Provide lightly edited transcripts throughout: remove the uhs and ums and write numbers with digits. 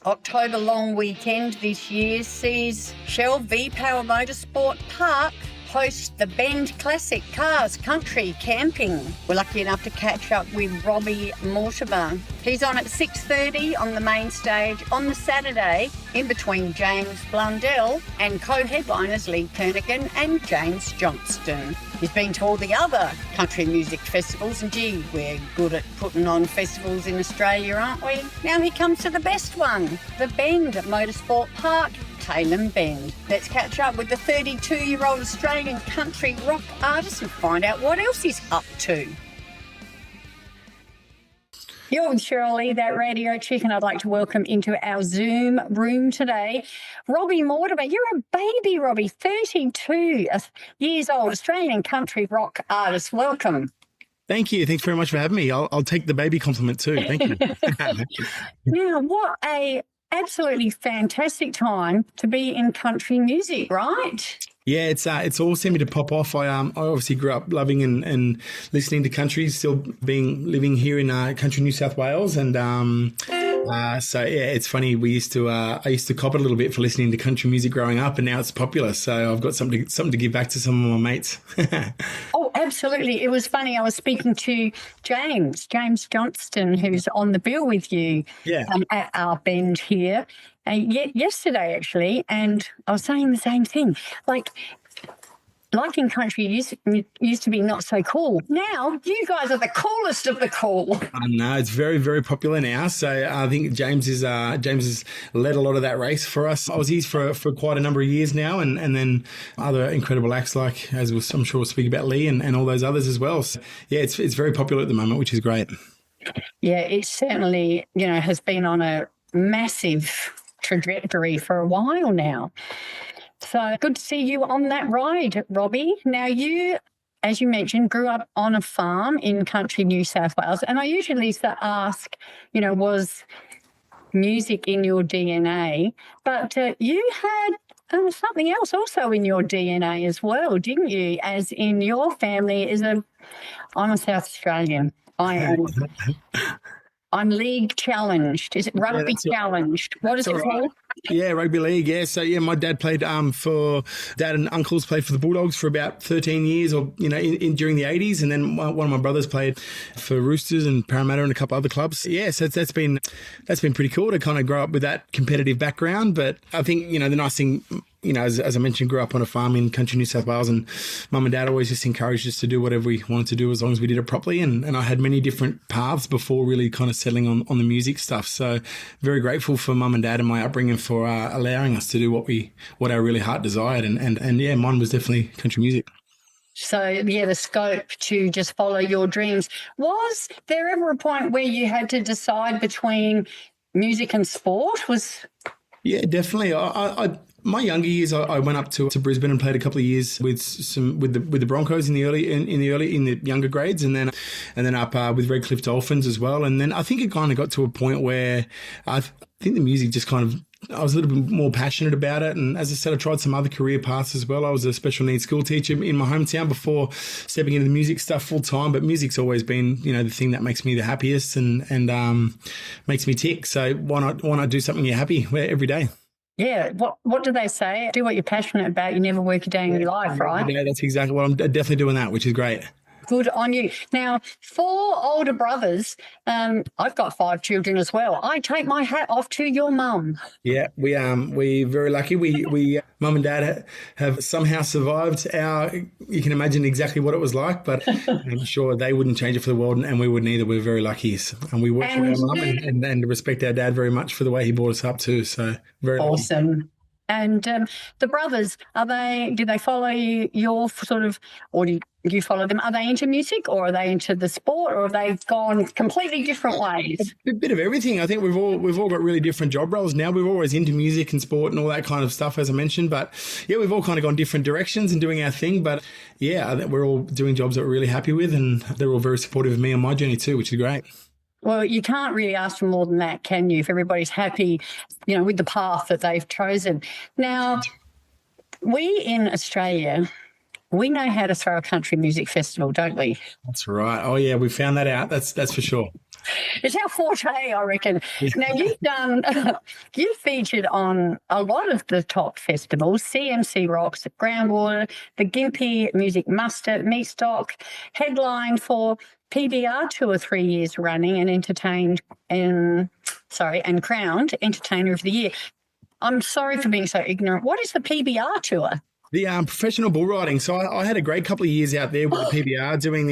October long weekend this year sees Shell V-Power Motorsport Park host the Bend Classic Cars Country Camping. We're lucky enough to catch up with Robbie Mortimer. He's on at 6:30 on the main stage on the Saturday, in between James Blundell and co-headliners Lee Kernaghan and James Johnston. He's been to all the other country music festivals, and gee, we're good at putting on festivals in Australia, aren't we? Now he comes to the best one, the Bend Motorsport Park, Tailem Bend. Let's catch up with the 32-year-old Australian country rock artist and find out what else he's up to. You're with Cheryl Lee, that radio chick, and I'd like to welcome into our Zoom room today Robbie Mortimer. You're a baby, Robbie, 32 years old, Australian country rock artist. Welcome. Thank you. Thanks very much for having me. I'll take the baby compliment too. Thank you. Now, what a absolutely fantastic time to be in country music, right? Yeah, it's all seeming to pop off. I obviously grew up loving and listening to country, still living here in country New South Wales, and so yeah, it's funny. I used to cop it a little bit for listening to country music growing up, and now it's popular. So I've got something to give back to some of my mates. Oh, absolutely. It was funny. I was speaking to James Johnston, who's on the bill with you at our Bend here. Yesterday, actually, and I was saying the same thing. Liking country used to be not so cool. Now, you guys are the coolest of the cool. No, it's very, very popular now. So I think James has led a lot of that race for us Aussies for quite a number of years now, and then other incredible acts like, as I'm sure we'll speak about, Lee and all those others as well. So yeah, it's very popular at the moment, which is great. Yeah, it certainly, has been on a massive trajectory for a while now. So good to see you on that ride, Robbie. Now, you, as you mentioned, grew up on a farm in country New South Wales, and I usually ask, was music in your DNA? But you had something else also in your DNA as well, didn't you? As in your family I'm a South Australian. I'm league challenged. Is it rugby challenged? What is it called? Yeah, rugby league. Yeah. So yeah, my dad played dad and uncles played for the Bulldogs for about 13 years, or during the 80s, and then one of my brothers played for Roosters and Parramatta and a couple other clubs. Yeah, so that's been pretty cool to kind of grow up with that competitive background. But I think the nice thing, as I mentioned, grew up on a farm in country New South Wales, and mum and dad always just encouraged us to do whatever we wanted to do as long as we did it properly. And I had many different paths before really kind of settling on the music stuff. So very grateful for mum and dad and my upbringing for allowing us to do what our really heart desired. And yeah, mine was definitely country music. So, yeah, the scope to just follow your dreams. Was there ever a point where you had to decide between music and sport? Yeah, definitely. My younger years, I went up to Brisbane and played a couple of years with the Broncos in the younger grades, and then up with Redcliffe Dolphins as well. And then I think it kind of got to a point where I think the music just kind of, I was a little bit more passionate about it. And as I said, I tried some other career paths as well. I was a special needs school teacher in my hometown before stepping into the music stuff full time. But music's always been, the thing that makes me the happiest and makes me tick. So why not do something you're happy with every day? Yeah. What do they say? Do what you're passionate about. You never work a day in your life, right? Yeah, that's exactly what I'm definitely doing that, which is great. Good on you. Now, 4 older brothers. I've got 5 children as well. I take my hat off to your mum. Yeah, we're very lucky. We mum and dad have somehow survived you can imagine exactly what it was like, but I'm sure they wouldn't change it for the world, and we wouldn't either. We're very lucky. And we work for our mum and respect our dad very much for the way he brought us up too. So very awesome. Lucky. And the brothers, do they follow your sort of, or do you follow them? Are they into music, or are they into the sport, or have they gone completely different ways? A bit of everything. I think we've all got really different job roles now. We're always into music and sport and all that kind of stuff, as I mentioned. But yeah, we've all kind of gone different directions and doing our thing. But yeah, we're all doing jobs that we're really happy with, and they're all very supportive of me on my journey too, which is great. Well, you can't really ask for more than that, can you, if everybody's happy, with the path that they've chosen. Now, we in Australia we know how to throw a country music festival, don't we? That's right. Oh, yeah, we found that out. That's for sure. It's our forte, I reckon. Now, you've featured on a lot of the top festivals: CMC Rocks, Groundwater, the Gympie Music Muster, Meatstock, headlined for PBR Tour 3 years running, and crowned Entertainer of the Year. I'm sorry for being so ignorant. What is the PBR Tour? The professional bull riding. So I had a great couple of years out there with the PBR doing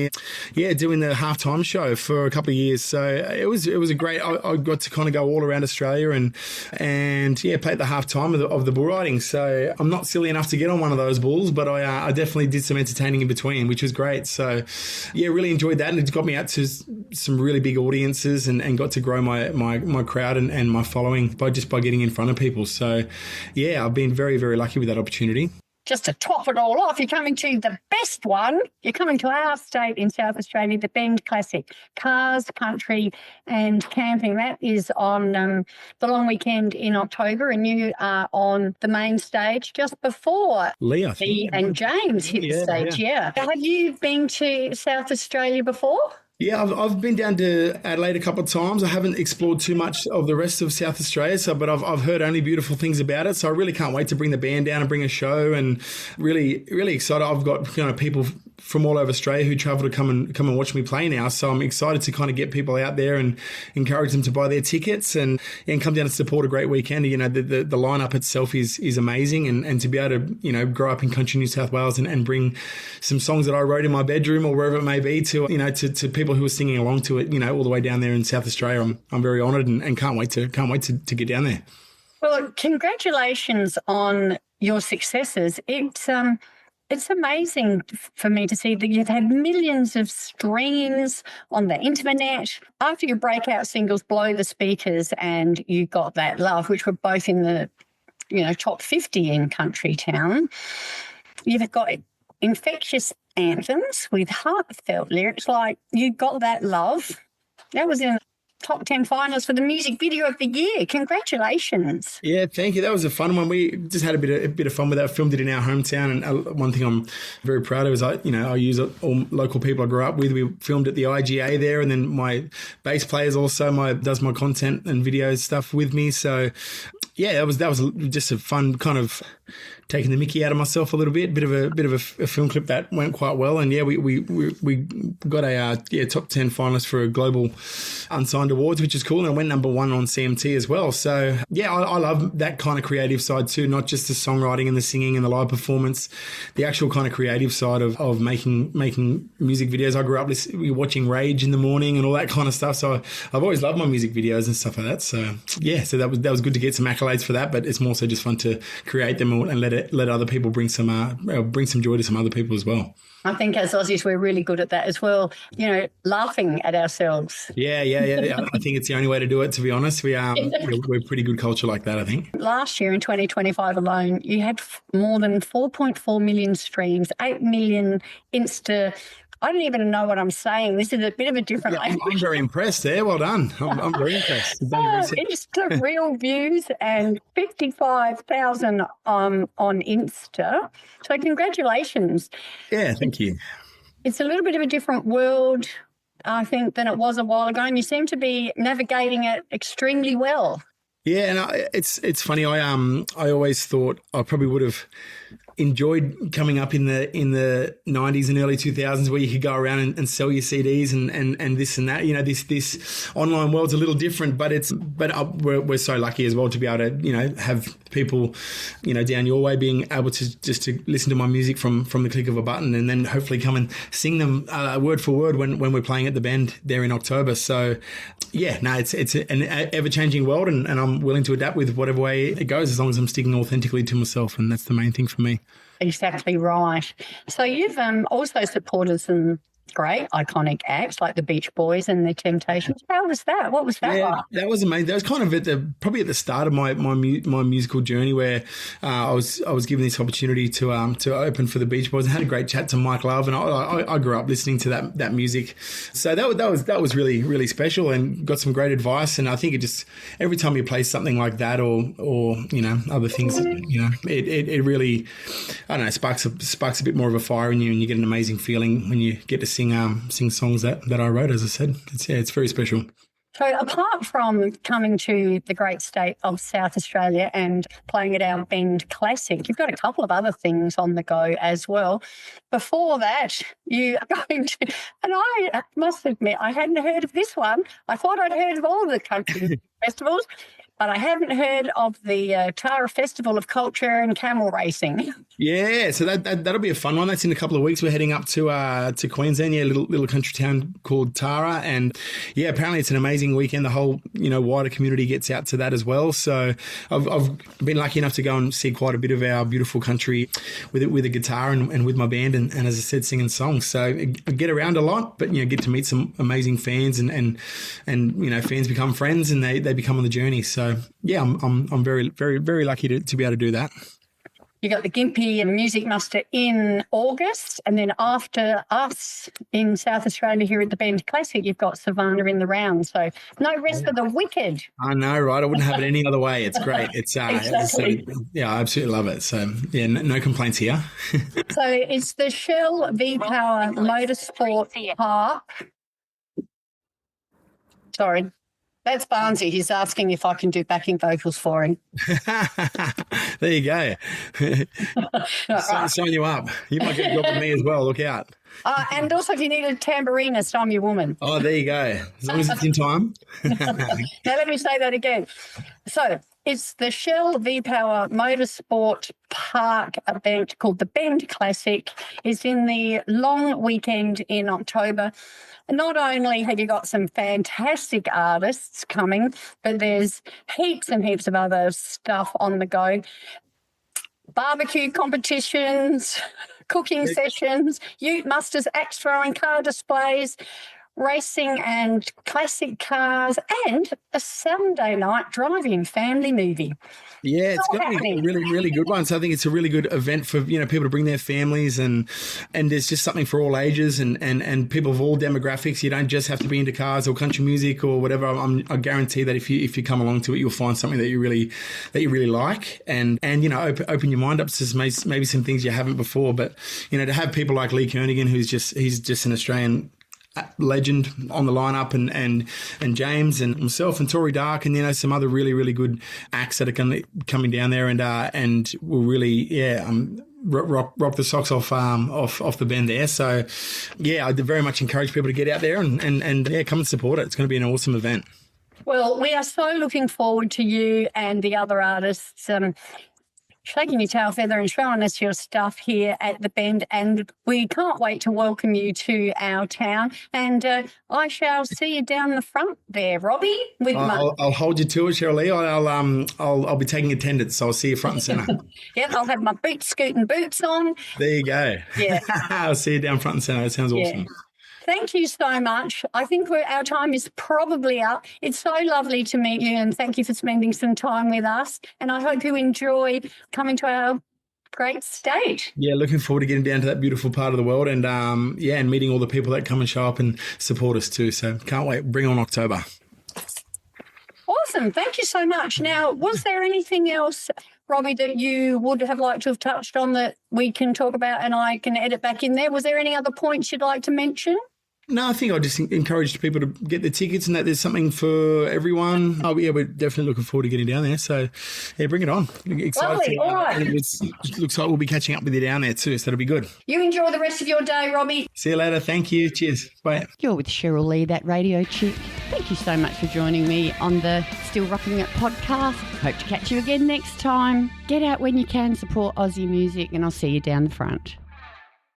the halftime show for a couple of years. So it was a great. I got to kind of go all around Australia and play at the halftime of the bull riding. So I'm not silly enough to get on one of those bulls, but I definitely did some entertaining in between, which was great. So yeah, really enjoyed that, and it got me out to some really big audiences and got to grow my crowd and my following by getting in front of people. So yeah, I've been very, very lucky with that opportunity. Just to top it all off, you're coming to the best one. You're coming to our state in South Australia, the Bend Classic. Cars, country and camping. That is on the long weekend in October, and you are on the main stage just before Lee and James hit the stage. Yeah. Have you been to South Australia before? Yeah, I've been down to Adelaide a couple of times. I haven't explored too much of the rest of South Australia, but I've heard only beautiful things about it. So I really can't wait to bring the band down and bring a show, and really, really excited. I've got people from all over Australia who travel to come and watch me play now. So I'm excited to kind of get people out there and encourage them to buy their tickets and come down and support a great weekend. You know, the lineup itself is amazing, and to be able to, grow up in country New South Wales and bring some songs that I wrote in my bedroom or wherever it may be to people who are singing along to it, all the way down there in South Australia. I'm very honoured and can't wait to get down there. Well, congratulations on your successes. It's amazing for me to see that you've had millions of streams on the internet. After your breakout singles, Blow the Speakers and You Got That Love, which were both in the, top 50 in Country Town, you've got infectious anthems with heartfelt lyrics like You Got That Love. That was in top 10 finalists for the music video of the year. Congratulations. Yeah, thank you. That was a fun one. We just had a bit of fun with that. Filmed it in our hometown, and one thing I'm very proud of is I use all local people I grew up with. We filmed at the IGA there, and then my bass players also does my content and video stuff with me. So yeah, that was just a fun kind of taking the mickey out of myself a little bit. Bit of a film clip that went quite well, and yeah, we got a top 10 finalist for a global unsigned awards, which is cool, and it went number 1 on CMT as well. So yeah, I love that kind of creative side too, not just the songwriting and the singing and the live performance, the actual kind of creative side of making music videos. I grew up watching Rage in the morning and all that kind of stuff, so I've always loved my music videos and stuff like that. So yeah, so that was good to get some accolades for that, but it's more so just fun to create them and let other people bring some joy to some other people as well. I think as Aussies, we're really good at that as well, laughing at ourselves. Yeah. I think it's the only way to do it, to be honest. We're pretty good culture like that, I think. Last year in 2025 alone, you had more than 4.4 million streams, 8 million Insta. I don't even know what I'm saying. This is a bit of a different language. I'm very impressed there. Well done. I'm very impressed. Insta real views and 55,000 on Insta. So congratulations. Yeah, thank you. It's a little bit of a different world, I think, than it was a while ago, and you seem to be navigating it extremely well. Yeah, and it's funny. I always thought I probably would have enjoyed coming up in the 90s and early 2000s where you could go around and sell your CDs and this and that. This online world's a little different, but we're so lucky as well to be able to have people down your way being able to just to listen to my music from the click of a button, and then hopefully come and sing them word for word when we're playing at the Bend there in October. So yeah, no, it's an ever-changing world, and I'm willing to adapt with whatever way it goes, as long as I'm sticking authentically to myself, and that's the main thing for me. Exactly right. So you've also supported some great, iconic acts like the Beach Boys and the Temptations. How was that? What was that like? That was amazing. That was kind of probably at the start of my musical journey, where I was given this opportunity to open for the Beach Boys. I had a great chat to Mike Love, and I grew up listening to that music. So that was really, really special, and got some great advice. And I think it just, every time you play something like that, or other things, it really, I don't know, sparks a bit more of a fire in you, and you get an amazing feeling when you get to sing songs that I wrote. As I said, it's very special. So apart from coming to the great state of South Australia and playing at our Bend Classic, you've got a couple of other things on the go as well. Before that, you are going to, and I must admit, I hadn't heard of this one. I thought I'd heard of all the country festivals, but I haven't heard of the Tara Festival of Culture and Camel Racing. Yeah, so that'll be a fun one. That's in a couple of weeks. We're heading up to Queensland, a little country town called Tara, and yeah, apparently it's an amazing weekend. The whole wider community gets out to that as well. So I've been lucky enough to go and see quite a bit of our beautiful country with a guitar and with my band, and as I said, singing songs. So I get around a lot, but get to meet some amazing fans, and fans become friends, and they become on the journey. So yeah, I'm very, very, very lucky to be able to do that. You got the Gympie and Music Muster in August, and then after us in South Australia here at the Bend Classic, you've got Savannah in the round. So no rest for the wicked. I know, right? I wouldn't have it any other way. It's great. It's exactly. Yeah, I absolutely love it. So yeah, no complaints here. So it's the Shell V-Power Motorsport Park. Sorry. That's Barnsey. He's asking if I can do backing vocals for him. There you go. Sign you up. You might get a job with me as well. Look out. And also, if you need a tambourinist, I'm your woman. Oh, there you go. As long as it's in time. Now, let me say that again. So it's the Shell V-Power Motorsport Park event called the Bend Classic. It's in the long weekend in October. Not only have you got some fantastic artists coming, but there's heaps and heaps of other stuff on the go. Barbecue competitions, cooking sessions, ute musters, axe throwing, car displays, racing and classic cars, and a Sunday night driving family movie. Yeah, it's going to be a really, really good one. So I think it's a really good event for people to bring their families, and there's just something for all ages and people of all demographics. You don't just have to be into cars or country music or whatever. I guarantee that if you come along to it, you'll find something that you really like, and open your mind up to maybe some things you haven't before. But to have people like Lee Kernaghan, he's just an Australian legend on the lineup, and James and myself and Tori Dark, and some other really, really good acts that are coming down there, and will really rock the socks off the Bend there. So yeah, I very much encourage people to get out there and come and support it. It's going to be an awesome event. Well, we are so looking forward to you and the other artists shaking your tail feather and showing us your stuff here at the Bend, and we can't wait to welcome you to our town. And I shall see you down the front there, Robbie. I'll hold you to it, Cheryl Lee. I'll be taking attendance, so I'll see you front and centre. Yep, I'll have my scooting boots on. There you go. Yeah, I'll see you down front and centre. That sounds awesome. Thank you so much. I think our time is probably up. It's so lovely to meet you, and thank you for spending some time with us. And I hope you enjoy coming to our great state. Yeah, looking forward to getting down to that beautiful part of the world, and and meeting all the people that come and show up and support us too. So can't wait. Bring on October. Awesome. Thank you so much. Now, was there anything else, Robbie, that you would have liked to have touched on that we can talk about and I can edit back in there? Was there any other points you'd like to mention? No, I think I just encouraged people to get the tickets, and that there's something for everyone. Oh, yeah, we're definitely looking forward to getting down there. So, yeah, bring it on. Excited. Lovely. All right. And it looks like we'll be catching up with you down there too, so that'll be good. You enjoy the rest of your day, Robbie. See you later. Thank you. Cheers. Bye. You're with Cheryl Lee, that radio chick. Thank you so much for joining me on the Still Rocking It podcast. Hope to catch you again next time. Get out when you can, support Aussie music, and I'll see you down the front.